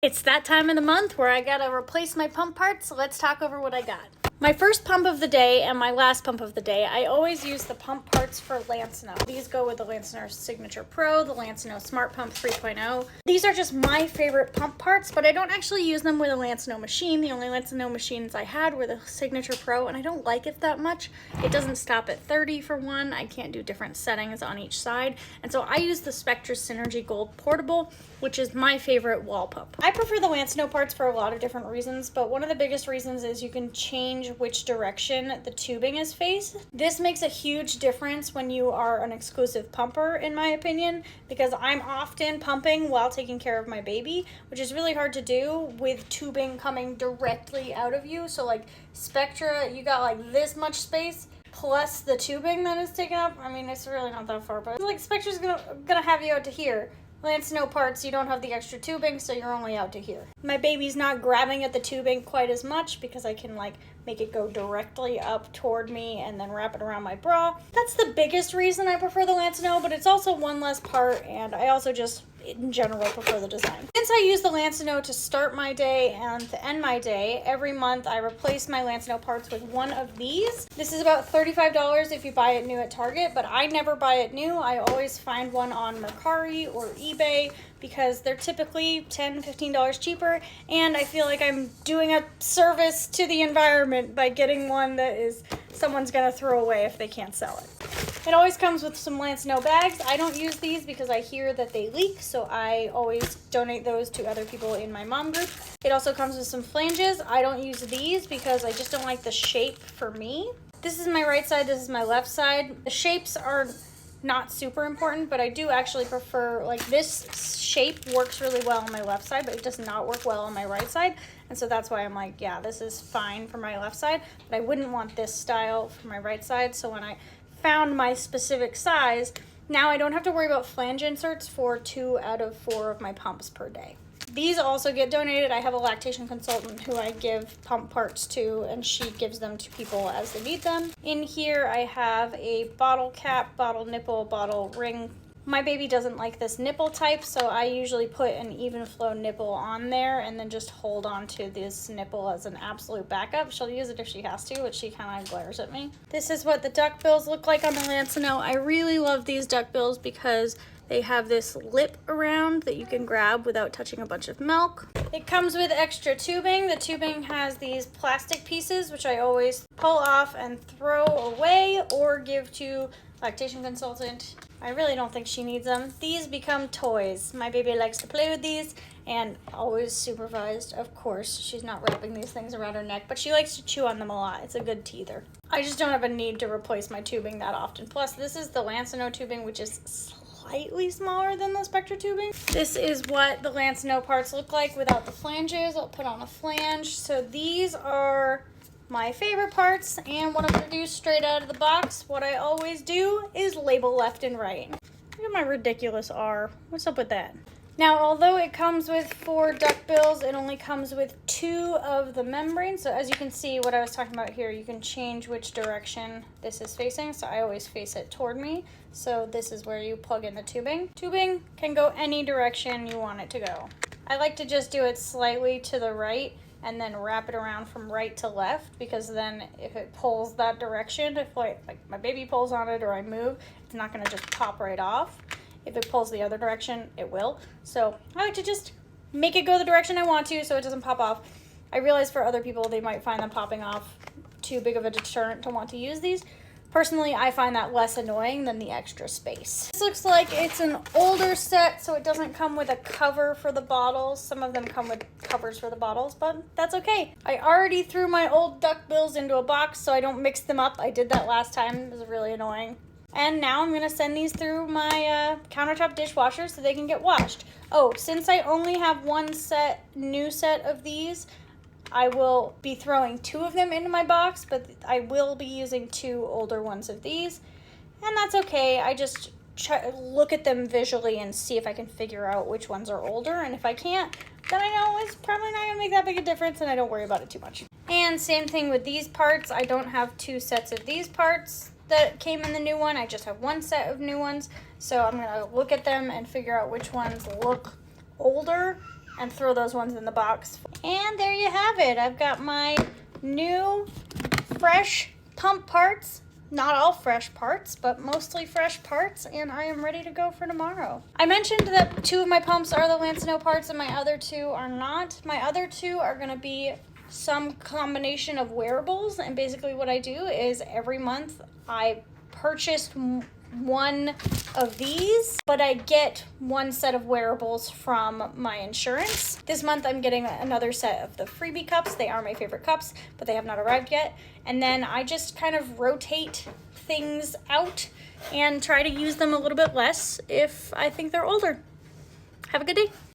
It's that time of the month where I gotta replace my pump parts, so let's talk over what I got. My first pump of the day and my last pump of the day, I always use the pump parts for Lansinoh. These go with the Lansinoh Signature Pro, the Lansinoh Smart Pump 3.0. These are just my favorite pump parts, but I don't actually use them with a Lansinoh machine. The only Lansinoh machines I had were the Signature Pro, and I don't like it that much. It doesn't stop at 30 for one. I can't do different settings on each side. And so I use the Spectra Synergy Gold Portable, which is my favorite wall pump. I prefer the Lansinoh parts for a lot of different reasons, but one of the biggest reasons is you can change which direction the tubing is faced. This makes a huge difference when you are an exclusive pumper, in my opinion, because I'm often pumping while taking care of my baby, which is really hard to do with tubing coming directly out of you. So like Spectra, you got like this much space plus the tubing that is taken up. I mean, it's really not that far, but like Spectra's gonna have you out to here. Lansinoh parts, you don't have the extra tubing, so you're only out to here. My baby's not grabbing at the tubing quite as much because I can like make it go directly up toward me and then wrap it around my bra. That's the biggest reason I prefer the Lansinoh, but it's also one less part, and I also just in general prefer the design. Since I use the Lansinoh to start my day and to end my day, every month I replace my Lansinoh parts with one of these. This is about $35 if you buy it new at Target, but I never buy it new. I always find one on Mercari or eBay because they're typically $10, $15 cheaper, and I feel like I'm doing a service to the environment by getting one that is someone's gonna throw away if they can't sell it. It always comes with some Lansinoh bags. I don't use these because I hear that they leak, so I always donate those to other people in my mom group. It also comes with some flanges. I don't use these because I just don't like the shape for me. This is my right side, this is my left side. The shapes are not super important, but I do actually prefer, like this shape works really well on my left side, but it does not work well on my right side. And so that's why I'm like, yeah, this is fine for my left side, but I wouldn't want this style for my right side. So when I found my specific size, now I don't have to worry about flange inserts for 2 out of 4 of my pumps per day. These also get donated. I have a lactation consultant who I give pump parts to, and she gives them to people as they need them. In here I have a bottle cap, bottle nipple, bottle ring. My baby doesn't like this nipple type, so I usually put an even flow nipple on there and then just hold on to this nipple as an absolute backup. She'll use it if she has to, but she kind of glares at me. This is what the duckbills look like on the Lansinoh. I really love these duckbills because they have this lip around that you can grab without touching a bunch of milk. It comes with extra tubing. The tubing has these plastic pieces, which I always pull off and throw away or give to lactation consultant. I really don't think she needs them. These become toys. My baby likes to play with these, and always supervised, of course. She's not wrapping these things around her neck, but she likes to chew on them a lot. It's a good teether. I just don't have a need to replace my tubing that often. Plus, this is the Lansinoh tubing, which is slightly smaller than the Spectra tubing. This is what the Lansinoh parts look like without the flanges. I'll put on a flange. So these are my favorite parts, and what I'm gonna do straight out of the box, what I always do is label left and right. Look at my ridiculous R. What's up with that? Now, although it comes with 4 duckbills, it only comes with 2 of the membranes. So as you can see, what I was talking about here, you can change which direction this is facing. So I always face it toward me. So this is where you plug in the tubing. Tubing can go any direction you want it to go. I like to just do it slightly to the right and then wrap it around from right to left, because then if it pulls that direction, if like my baby pulls on it or I move, it's not gonna just pop right off. If it pulls the other direction, it will. So I like to just make it go the direction I want to so it doesn't pop off. I realize for other people, they might find them popping off too big of a deterrent to want to use these. Personally, I find that less annoying than the extra space. This looks like it's an older set, so it doesn't come with a cover for the bottles. Some of them come with covers for the bottles, but that's okay. I already threw my old duckbills into a box so I don't mix them up. I did that last time. It was really annoying. And now I'm gonna send these through my countertop dishwasher so they can get washed. Oh, since I only have one new set of these, I will be throwing 2 of them into my box, but I will be using 2 older ones of these. And that's okay. I just look at them visually and see if I can figure out which ones are older. And if I can't, then I know it's probably not gonna make that big a difference and I don't worry about it too much. And same thing with these parts. I don't have 2 sets of these parts that came in the new one. I just have 1 set of new ones. So I'm gonna look at them and figure out which ones look older and throw those ones in the box. And there you have it. I've got my new fresh pump parts. Not all fresh parts, but mostly fresh parts, and I am ready to go for tomorrow. I mentioned that 2 of my pumps are the Lansinoh parts and my other 2 are not. My other 2 are gonna be some combination of wearables, and basically what I do is every month I purchase one of these, but I get one set of wearables from my insurance. This month I'm getting another set of the freebie cups. They are my favorite cups, but they have not arrived yet. And then I just kind of rotate things out and try to use them a little bit less if I think they're older. Have a good day.